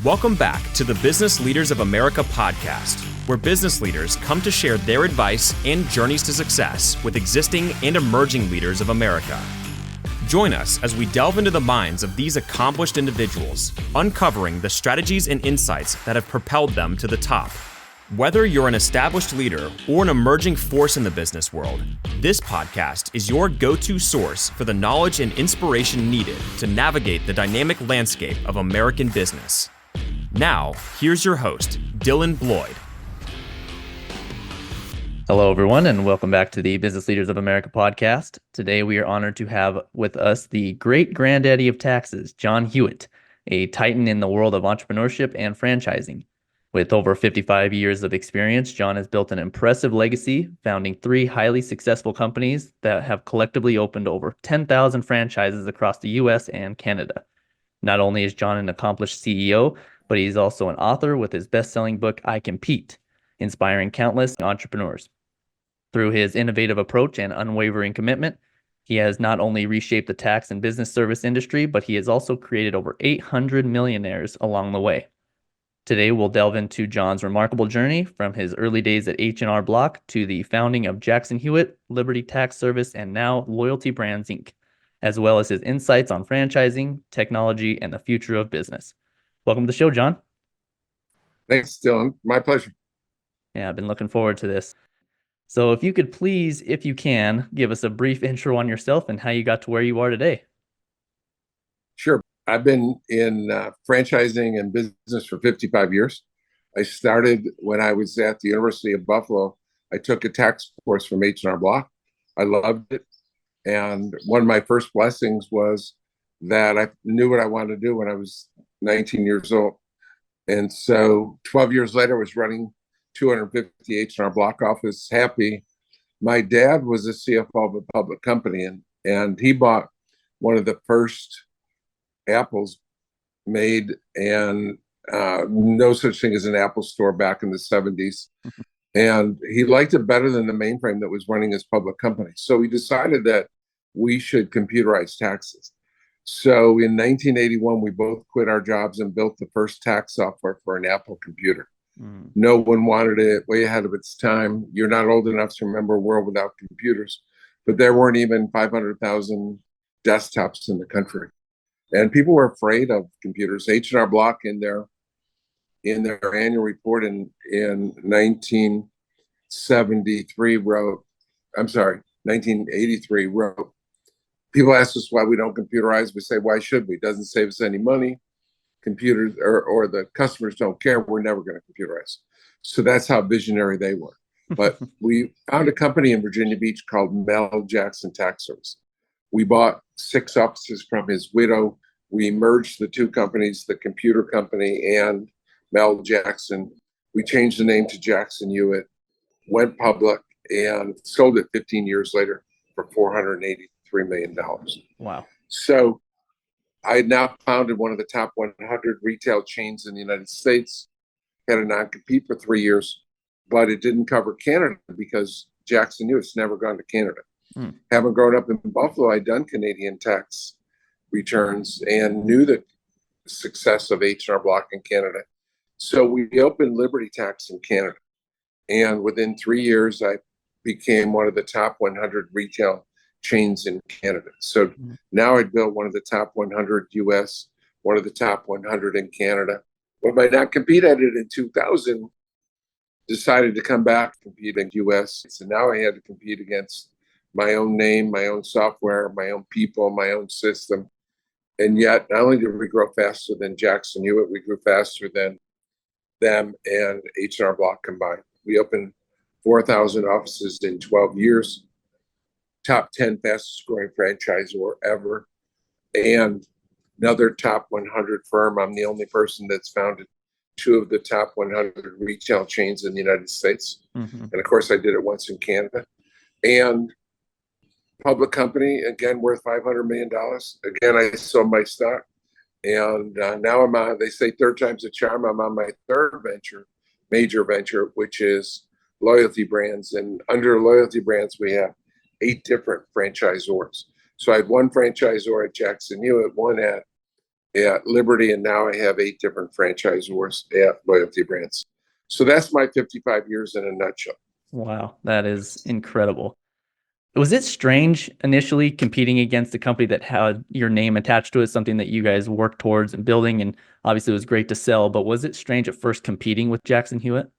Welcome back to the Business Leaders of America podcast, where business leaders come to share their advice and journeys to success with existing and emerging leaders of America. Join us as we delve into the minds of these accomplished individuals, uncovering the strategies and insights that have propelled them to the top. Whether you're an established leader or an emerging force in the business world, this podcast is your go-to source for the knowledge and inspiration needed to navigate the dynamic landscape of American business. Now, here's your host, Dylan Bloyd. Hello, everyone, and welcome back to the Business Leaders of America podcast. Today, we are honored to have with us the great granddaddy of taxes, John Hewitt, a titan in the world of entrepreneurship and franchising. With over 55 years of experience, John has built an impressive legacy, founding 3 highly successful companies that have collectively opened over 10,000 franchises across the U.S. and Canada. Not only is John an accomplished CEO, but he's also an author with his best-selling book, iCompete, inspiring countless entrepreneurs. Through his innovative approach and unwavering commitment, he has not only reshaped the tax and business service industry, but he has also created over 800 millionaires along the way. Today, we'll delve into John's remarkable journey from his early days at H&R Block to the founding of Jackson Hewitt, Liberty Tax Service, and now Loyalty Brands, Inc., as well as his insights on franchising, technology, and the future of business. Welcome to the show, John. Thanks, Dylan. My pleasure. Yeah, I've been looking forward to this. So if you could please, if you can, give us a brief intro on yourself and how you got to where you are today. Sure. I've been in franchising and business for 55 years. I started when I was at the University of Buffalo. I took a tax course from H&R Block. I loved it. And one of my first blessings was that I knew what I wanted to do when I was 19 years old. And so 12 years later, I was running 250 H&R Block office, happy. My dad was a CFO of a public company, and he bought one of the first apples made, and no such thing as an Apple store back in the 70s. And he liked it better than the mainframe that was running his public company. So we decided that we should computerize taxes. So in 1981, we both quit our jobs and built the first tax software for an Apple computer. No one wanted it, way ahead of its time. You're not old enough to remember a world without computers, but there weren't even 500,000 desktops in the country. And people were afraid of computers. H&R Block in their annual report in 1983 wrote, 1983 wrote, people ask us why we don't computerize. We say, why should we? It doesn't save us any money. Computers or the customers don't care. We're never going to computerize. So that's how visionary they were. But we found a company in Virginia Beach called Mel Jackson Tax Service. We bought 6 offices from his widow. We merged the 2 companies, the computer company and Mel Jackson. We changed the name to Jackson Hewitt, went public, and sold it 15 years later for $483 million. Wow. So I had now founded one of the top 100 retail chains in the United States, had a non-compete for 3 years, but it didn't cover Canada because Jackson Hewitt's never gone to Canada. Having grown up in Buffalo, I'd done Canadian tax returns and knew the success of H&R Block in Canada. So we opened Liberty Tax in Canada. And within 3 years, I became one of the top 100 retail chains in Canada. So now I'd built one of the top 100 US, one of the top 100 in Canada. When my non-compete ended in 2000, decided to come back and compete in US. So now I had to compete against my own name, my own software, my own people, my own system. And yet, not only did we grow faster than Jackson Hewitt, we grew faster than them and H&R Block combined. We opened 4,000 offices in 12 years. Top 10 fastest growing franchisor ever, and another top 100 firm. I'm the only person that's founded 2 of the top 100 retail chains in the United States. And of course, I did it once in Canada. And public company, again, worth $500 million. Again, I sold my stock. And now I'm on, they say third time's a charm. I'm on my third venture, major venture, which is Loyalty Brands. And under Loyalty Brands, we have 8 different franchisors. So I had one franchisor at Jackson Hewitt, one at at Liberty, and now I have 8 different franchisors at Loyalty Brands. So that's my 55 years in a nutshell. Wow, that is incredible. Was it strange initially competing against a company that had your name attached to it, something that you guys worked towards and building, and obviously it was great to sell, but was it strange at first competing with Jackson Hewitt?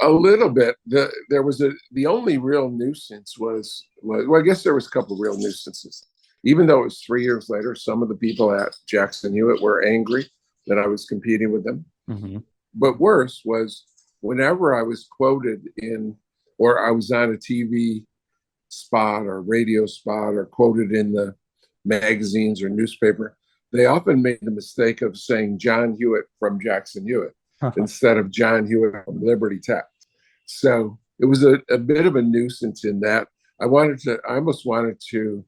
A little bit. The only real nuisance was well, I guess there was a couple of real nuisances. Even though it was 3 years later, some of the people at Jackson Hewitt were angry that I was competing with them. Mm-hmm. But worse was whenever I was quoted in, or I was on a TV spot or radio spot or quoted in the magazines or newspaper, they often made the mistake of saying John Hewitt from Jackson Hewitt instead of John Hewitt from Liberty Tech. So it was a bit of a nuisance in that I almost wanted to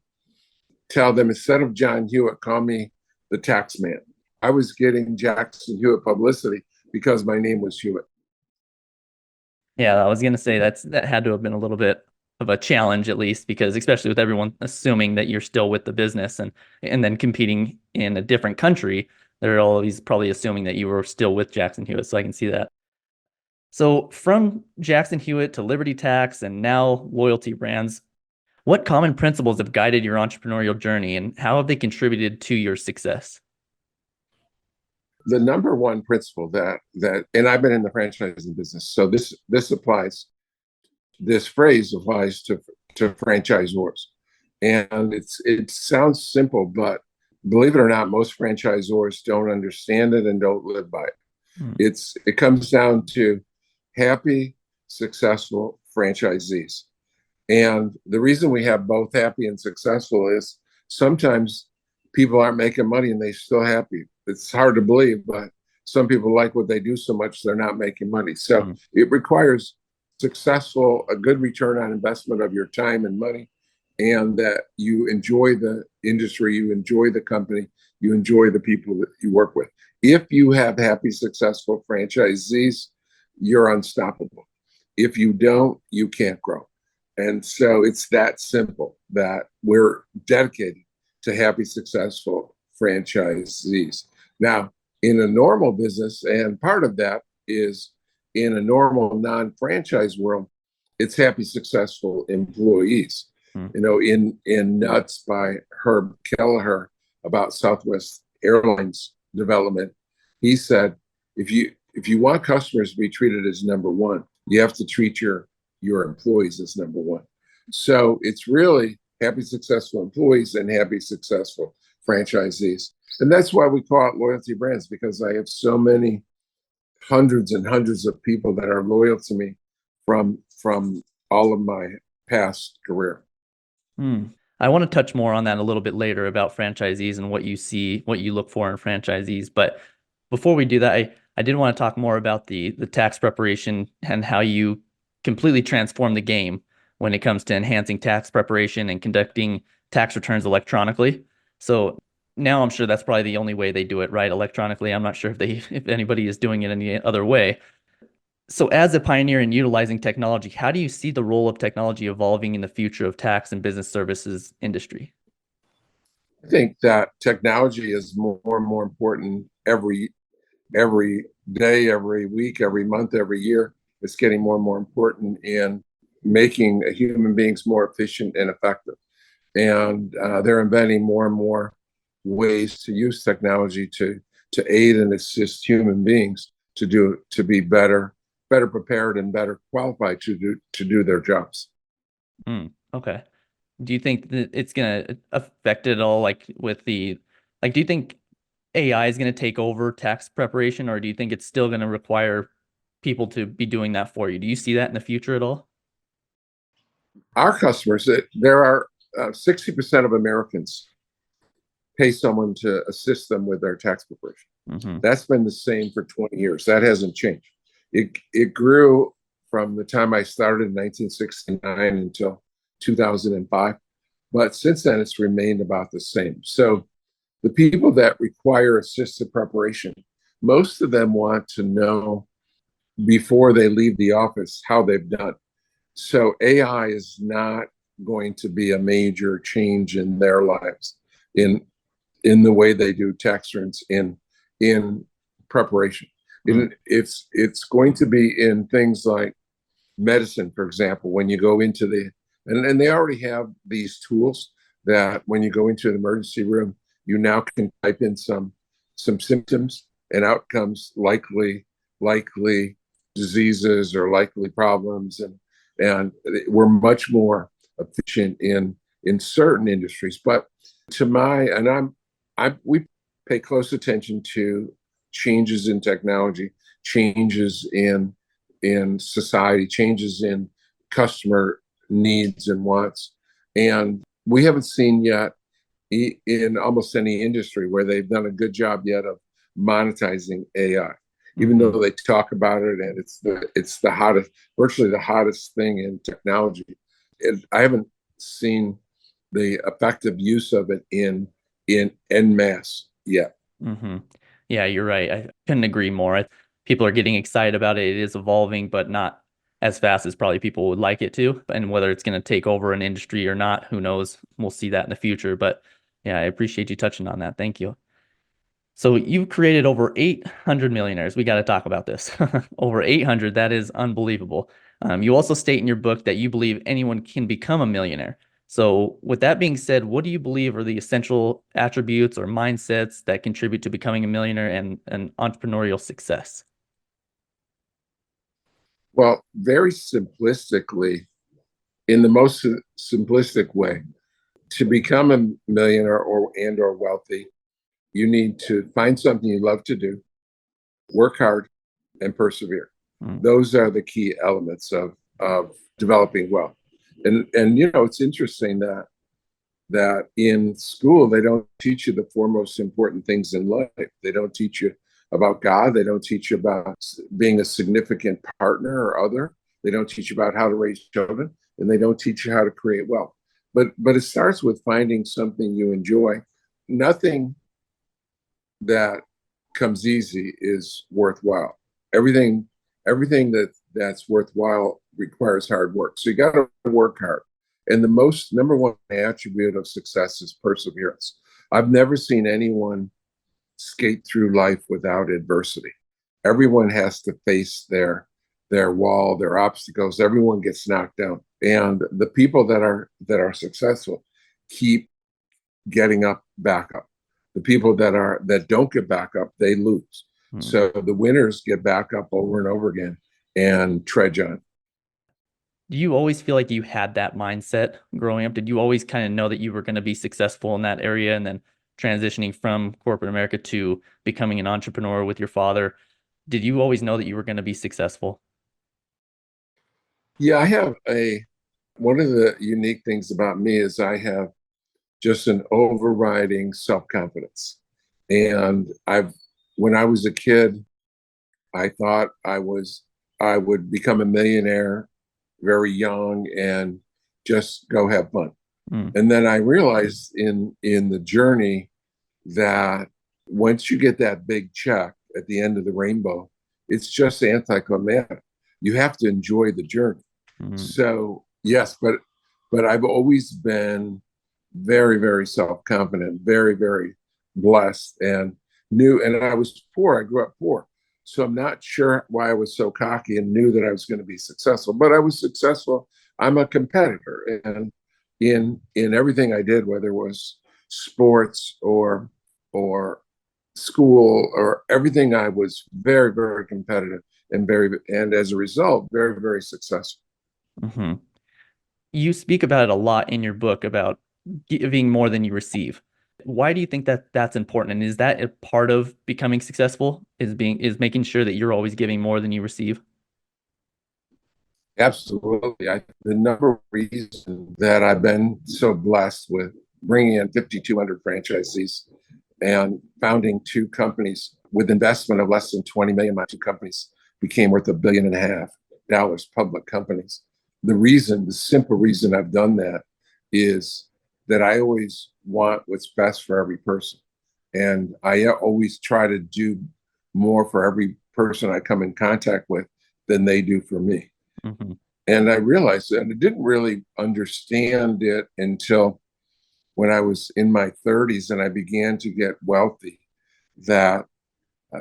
tell them, instead of John Hewitt, call me the tax man. I was getting Jackson Hewitt publicity because my name was Hewitt. Yeah, I was going to say that had to have been a little bit of a challenge, at least, because especially with everyone assuming that you're still with the business and then competing in a different country, they're always probably assuming that you were still with Jackson Hewitt. So I can see that. So from Jackson Hewitt to Liberty Tax and now Loyalty Brands, what common principles have guided your entrepreneurial journey and how have they contributed to your success? The number one principle that and I've been in the franchising business, so this applies. This phrase applies to franchisors, and it sounds simple, but believe it or not, most franchisors don't understand it and don't live by it. It comes down to happy, successful franchisees. And the reason we have both happy and successful is sometimes people aren't making money and they're still happy. It's hard to believe, but some people like what they do so much they're not making money. So it requires a good return on investment of your time and money, and that you enjoy the industry, you enjoy the company, you enjoy the people that you work with. If you have happy, successful franchisees, you're unstoppable. If you don't, you can't grow. And so it's that simple, that we're dedicated to happy, successful franchisees. Now, in a normal business, and part of that is in a normal non-franchise world, it's happy, successful employees. In Nuts by Herb Kelleher about Southwest Airlines development, he said, if you want customers to be treated as number one, you have to treat your employees as number one. So it's really happy, successful employees and happy, successful franchisees. And that's why we call it Loyalty Brands, because I have so many hundreds and hundreds of people that are loyal to me from all of my past career. I want to touch more on that a little bit later about franchisees and what you look for in franchisees. But before we do that, I did want to talk more about the tax preparation and how you completely transform the game when it comes to enhancing tax preparation and conducting tax returns electronically. So now I'm sure that's probably the only way they do it, right? Electronically. I'm not sure if anybody is doing it any other way. So as a pioneer in utilizing technology, how do you see the role of technology evolving in the future of tax and business services industry? I think that technology is more and more important every day, every week, every month, every year. It's getting more and more important in making human beings more efficient and effective. And they're inventing more and more ways to use technology to aid and assist human beings to be better prepared and better qualified to do their jobs. Okay. Do you think that it's going to affect it all, do you think AI is going to take over tax preparation, or do you think it's still going to require people to be doing that for you? Do you see that in the future at all? Our customers, there are 60% of Americans pay someone to assist them with their tax preparation. That's been the same for 20 years. That hasn't changed. It grew from the time I started in 1969 until 2005. But since then, it's remained about the same. So the people that require assisted preparation, most of them want to know before they leave the office how they've done. So AI is not going to be a major change in their lives. in the way they do tax returns in preparation. It's going to be in things like medicine, for example, when you go into and they already have these tools that when you go into an emergency room, you now can type in some symptoms and outcomes, likely diseases or likely problems, and we're much more efficient in certain industries. But we pay close attention to changes in technology, changes in society, changes in customer needs and wants, and we haven't seen yet in almost any industry where they've done a good job yet of monetizing AI, even though they talk about it and it's the hottest, virtually the hottest thing in technology. I haven't seen the effective use of it in en masse yet. Yeah, you're right. I couldn't agree more. People are getting excited about it. It is evolving, but not as fast as probably people would like it to. And whether it's going to take over an industry or not, who knows? We'll see that in the future. But yeah, I appreciate you touching on that. Thank you. So you've created over 800 millionaires. We got to talk about this. Over 800, that is unbelievable. You also state in your book that you believe anyone can become a millionaire. So with that being said, what do you believe are the essential attributes or mindsets that contribute to becoming a millionaire and an entrepreneurial success? Well, very simplistically, in the most simplistic way, to become a millionaire or wealthy, you need to find something you love to do, work hard, and persevere. Those are the key elements of developing wealth. And it's interesting that in school they don't teach you the four most important things in life. They don't teach you about God. They don't teach you about being a significant partner or other. They don't teach you about how to raise children, and they don't teach you how to create wealth. But it starts with finding something you enjoy. Nothing that comes easy is worthwhile. Everything that's worthwhile requires hard work. So you got to work hard. And the number one attribute of success is perseverance. I've never seen anyone skate through life without adversity. Everyone has to face their wall, their obstacles. Everyone gets knocked down. And the people that are successful keep getting back up. The people that don't get back up, they lose. So the winners get back up over and over again and trudge on. Do you always feel like you had that mindset growing up? Did you always kind of know that you were going to be successful in that area, and then transitioning from corporate America to becoming an entrepreneur with your father? Did you always know that you were going to be successful? Yeah, I have one of the unique things about me is I have just an overriding self-confidence. And when I was a kid, I thought I would become a millionaire very young and just go have fun. And then I realized in the journey that once you get that big check at the end of the rainbow, it's just anticlimactic. You have to enjoy the journey. So yes, but I've always been very, very self-confident, very, very blessed, and I was poor. I grew up poor. So I'm not sure why I was so cocky and knew that I was going to be successful, but I was successful. I'm a competitor, and in everything I did, whether it was sports or school or everything, I was very, very competitive and as a result, very, very successful. You speak about it a lot in your book about giving more than you receive. Why do you think that that's important? And is that a part of becoming successful, is making sure that you're always giving more than you receive? Absolutely. The number of reasons that I've been so blessed with bringing in 5,200 franchisees and founding two companies with investment of less than 20 million. My two companies became worth $1.5 billion, public companies. The simple reason I've done that is that I always want what's best for every person. And I always try to do more for every person I come in contact with than they do for me. And I realized that, and I didn't really understand it until when I was in my 30s and I began to get wealthy, that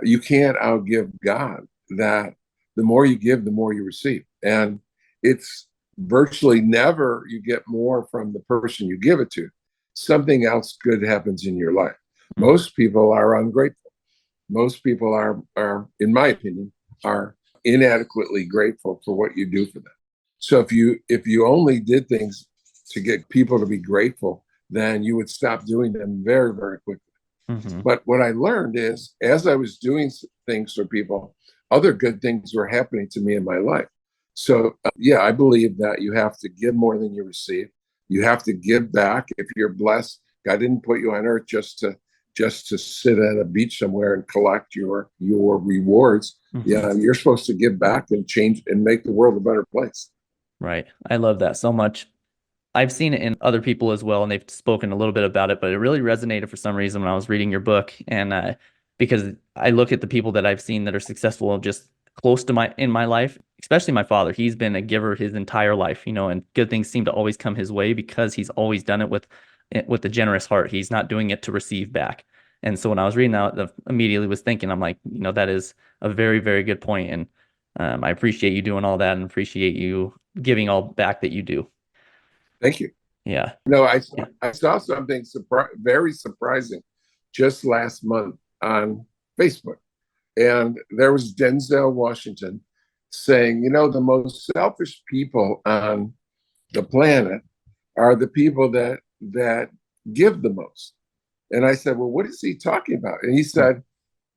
you can't outgive God, that the more you give, the more you receive. And it's virtually never you get more from the person you give it to. Something else good happens in your life. Most people are ungrateful. Most people are, in my opinion, are inadequately grateful for what you do for them. So if you only did things to get people to be grateful, then you would stop doing them very, very quickly. Mm-hmm. But what I learned is, as I was doing things for people, other good things were happening to me in my life. So, yeah, I believe that you have to give more than you receive. You have to give back. If you're blessed, God didn't put you on earth just to sit at a beach somewhere and collect your rewards. Mm-hmm. Yeah, you're supposed to give back and change and make the world a better place. Right. I love that so much. I've seen it in other people as well, and they've spoken a little bit about it, but it really resonated for some reason when I was reading your book. And because I look at the people that I've seen that are successful just close to in my life, especially my father. He's been a giver his entire life, and good things seem to always come his way because he's always done it with a generous heart. He's not doing it to receive back. And so when I was reading that, I immediately was thinking, I'm like, that is a very, very good point. And I appreciate you doing all that and appreciate you giving all back that you do. Thank you. Yeah. No, I saw something very surprising just last month on Facebook. And there was Denzel Washington saying, the most selfish people on the planet are the people that give the most. And I said, well, what is he talking about? And he said,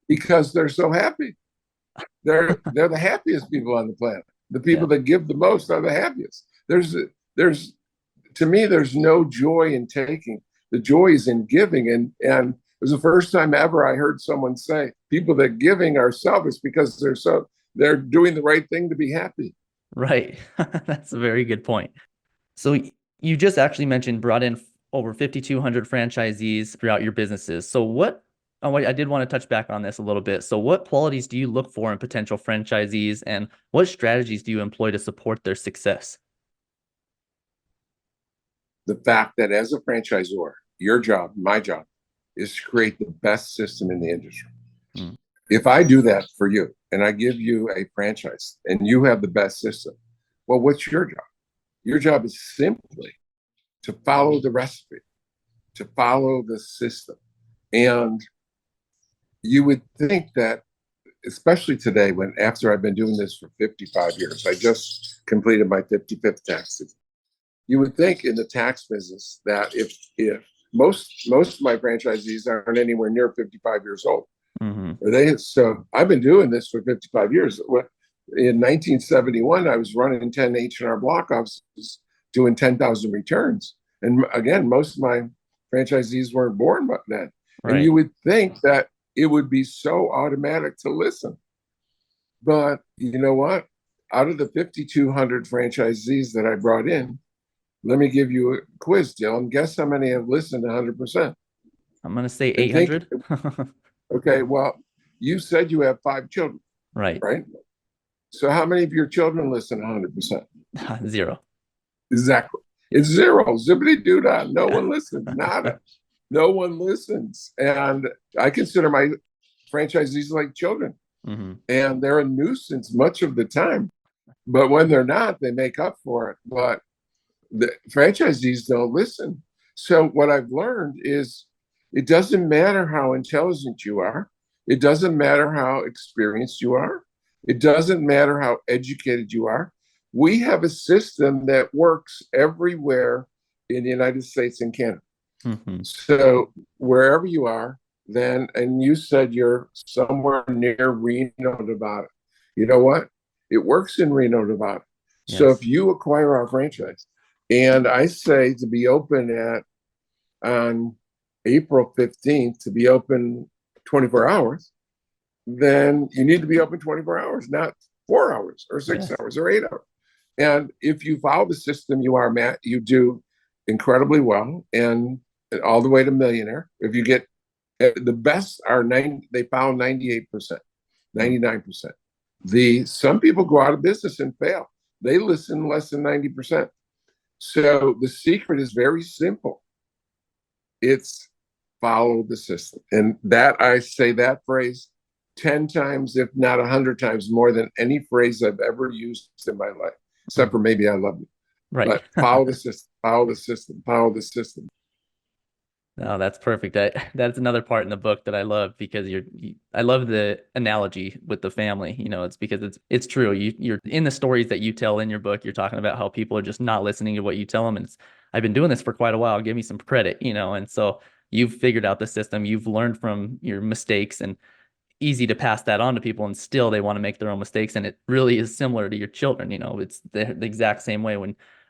because they're so happy. They're the happiest people on the planet. The people that give the most are the happiest. To me, there's no joy in taking. The joy is in giving. And it was the first time ever I heard someone say people that giving are selfish because they're doing the right thing to be happy. Right. That's a very good point. So you just actually brought in over 5,200 franchisees throughout your businesses. So I did want to touch back on this a little bit. So what qualities do you look for in potential franchisees, and what strategies do you employ to support their success? The fact that as a franchisor, your job, my job, is to create the best system in the industry. Mm. If I do that for you and I give you a franchise and you have the best system, well, what's your job? Your job is simply to follow the recipe, to follow the system. And you would think that, especially today, after I've been doing this for 55 years, I just completed my 55th tax season. You would think in the tax business that if most of my franchisees aren't anywhere near 55 years old, so I've been doing this for 55 years. In 1971, I was running 10 H&R Block offices, doing 10,000 returns. And again, most of my franchisees weren't born by then. Right. And you would think that it would be so automatic to listen. But you know what? Out of the 5,200 franchisees that I brought in, let me give you a quiz, Dylan. Guess how many have listened 100%? I'm going to say 800. Okay, well, you said you have 5 children. Right. So how many of your children listen 100%? 0. Exactly. It's 0. Zippity doo dah. No one listens. Nada. No one listens. And I consider my franchisees like children. Mm-hmm. And they're a nuisance much of the time. But when they're not, they make up for it. But the franchisees don't listen. So what I've learned is it doesn't matter how intelligent you are. It doesn't matter how experienced you are. It doesn't matter how educated you are. We have a system that works everywhere in the United States and Canada. Mm-hmm. So wherever you are, and you said you're somewhere near Reno, Nevada. You know what? It works in Reno, Nevada. Yes. So if you acquire our franchise, and I say to be open on April 15th, to be open 24 hours, then you need to be open 24 hours, not 4 hours or 6 hours or 8 hours. And if you follow the system you do incredibly well, and all the way to millionaire. If you get the best they follow 98%, 99%. Some people go out of business and fail. They listen less than 90%. So the secret is very simple. It's follow the system. And that I say that phrase 10 times, if not 100 times more than any phrase I've ever used in my life, except for maybe I love you. Right. But follow the system, follow the system, follow the system. No, that's perfect. That's another part in the book that I love because I love the analogy with the family. It's because it's true. You're in the stories that you tell in your book, you're talking about how people are just not listening to what you tell them. And I've been doing this for quite a while. Give me some credit, and so you've figured out the system, you've learned from your mistakes, and easy to pass that on to people, and still they want to make their own mistakes. And it really is similar to your children. It's the exact same way.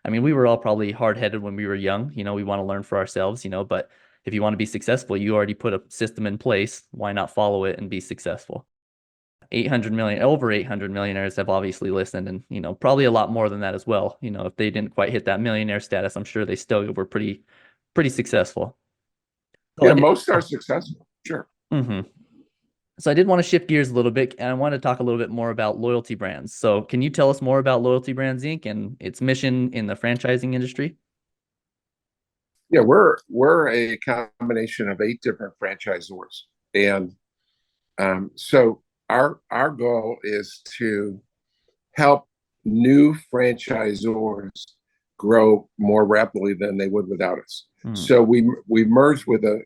We were all probably hard-headed when we were young. We want to learn for ourselves, but if you want to be successful, you already put a system in place. Why not follow it and be successful? Over 800 millionaires have obviously listened, and, probably a lot more than that as well. If they didn't quite hit that millionaire status, I'm sure they still were pretty successful. Yeah, most are successful. Sure. Mm-hmm. So I did want to shift gears a little bit, and I want to talk a little bit more about Loyalty Brands. So can you tell us more about Loyalty Brands Inc. and its mission in the franchising industry? Yeah, we're a combination of 8 different franchisors, and so our goal is to help new franchisors grow more rapidly than they would without us. So we merged with a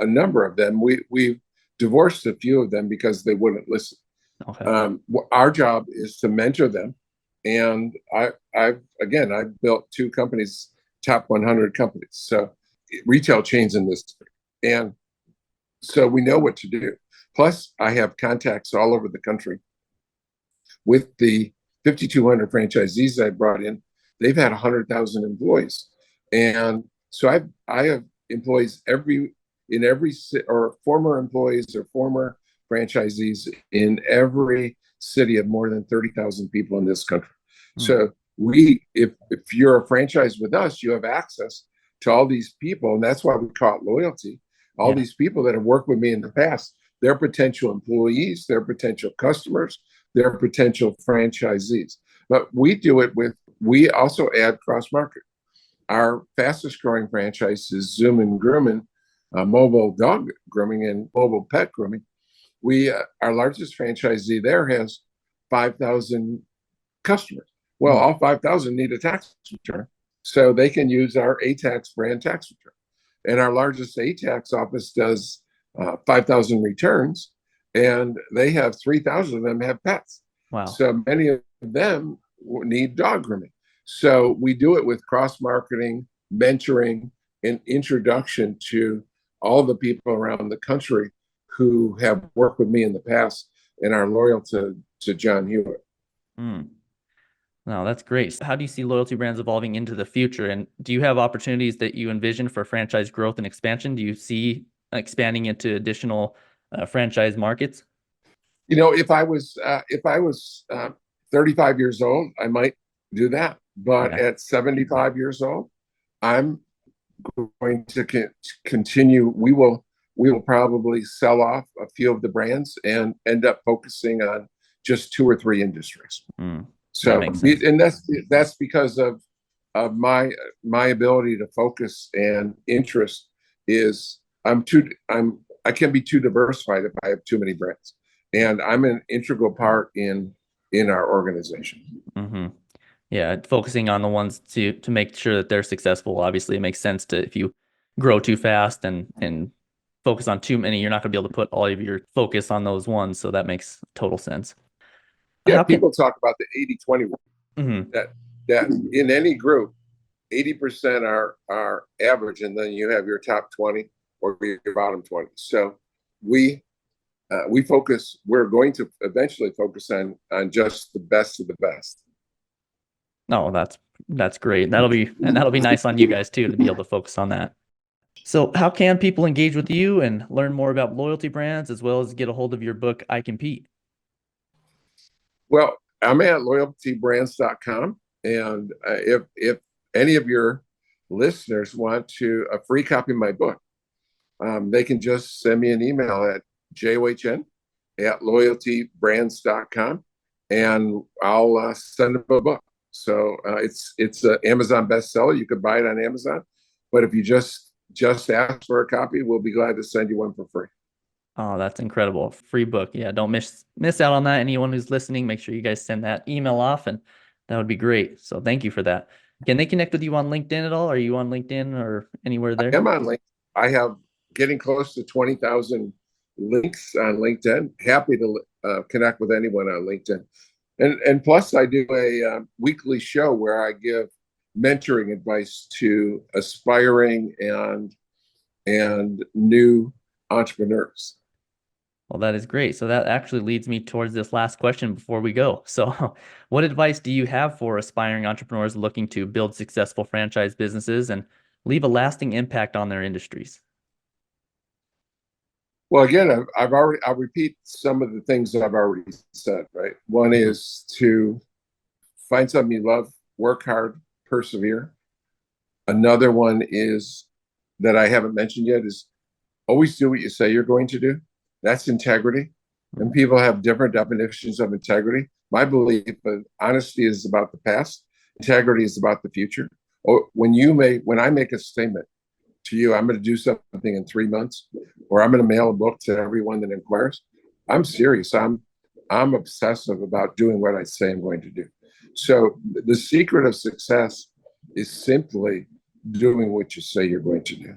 number of them. We divorced a few of them because they wouldn't listen. Okay. Our job is to mentor them, and I've built 2 companies, top 100 companies, so retail chains in this, and so we know what to do. Plus, I have contacts all over the country with the 5,200 franchisees I brought in. They've had 100,000 employees, and so I have employees or former employees or former franchisees in every city of more than 30,000 people in this country. So if you're a franchise with us, you have access to all these people, and that's why we call it loyalty. All these people that have worked with me in the past, they're potential employees, they're potential customers, they're potential franchisees. But we we also add cross-market. Our fastest growing franchise is Zoom and Grooming, mobile dog grooming and mobile pet grooming. Our largest franchisee there has 5,000 customers. Well, all 5,000 need a tax return, so they can use our ATAX brand tax return. And our largest ATAX office does 5,000 returns, and they have 3,000 of them have pets. Wow. So many of them need dog grooming. So we do it with cross-marketing, mentoring, and introduction to all the people around the country who have worked with me in the past and are loyal to John Hewitt. No, that's great. So how do you see Loyalty Brands evolving into the future? And do you have opportunities that you envision for franchise growth and expansion? Do you see expanding into additional franchise markets? If I was 35 years old, I might do that. But at 75 years old, I'm going to continue. We will probably sell off a few of the brands and end up focusing on just 2 or 3 industries. So, and that's because of my ability to focus and interest is I can be too diversified if I have too many brands, and I'm an integral part in our organization. Yeah, focusing on the ones to make sure that they're successful. Obviously, it makes sense to, if you grow too fast and focus on too many, you're not going to be able to put all of your focus on those ones. So that makes total sense. Yeah, people talk about the 80-20 rule. That in any group, 80% are average, and then you have your top 20 or your bottom 20. So we focus. We're going to eventually focus on just the best of the best. No, that's great. That'll be nice on you guys too, to be able to focus on that. So how can people engage with you and learn more about Loyalty Brands, as well as get a hold of your book, iCompete? Well, I'm at loyaltybrands.com, and if any of your listeners want a free copy of my book, they can just send me an email at john@loyaltybrands.com, and I'll send them a book. So it's an Amazon bestseller. You could buy it on Amazon, but if you just just ask for a copy. We'll be glad to send you one for free. Oh, that's incredible. Free book. Yeah, don't miss out on that. Anyone who's listening, make sure you guys send that email off, and that would be great. So thank you for that. Can they connect with you on LinkedIn at all? Are you on LinkedIn or anywhere there? I am on LinkedIn. I have getting close to 20,000 links on LinkedIn. Happy to connect with anyone on LinkedIn. And plus, I do a weekly show where I give mentoring advice to aspiring and new entrepreneurs. Well, that is great. So that actually leads me towards this last question before we go. So what advice do you have for aspiring entrepreneurs looking to build successful franchise businesses and leave a lasting impact on their industries? Well, again, I'll repeat some of the things that I've already said, right? One is to find something you love, work hard, persevere. Another one is that I haven't mentioned yet is always do what you say you're going to do. That's integrity. And people have different definitions of integrity. My belief is honesty is about the past. Integrity is about the future. When I make a statement to you, I'm going to do something in 3 months, or I'm going to mail a book to everyone that inquires. I'm serious. I'm obsessive about doing what I say I'm going to do. So the secret of success is simply doing what you say you're going to do.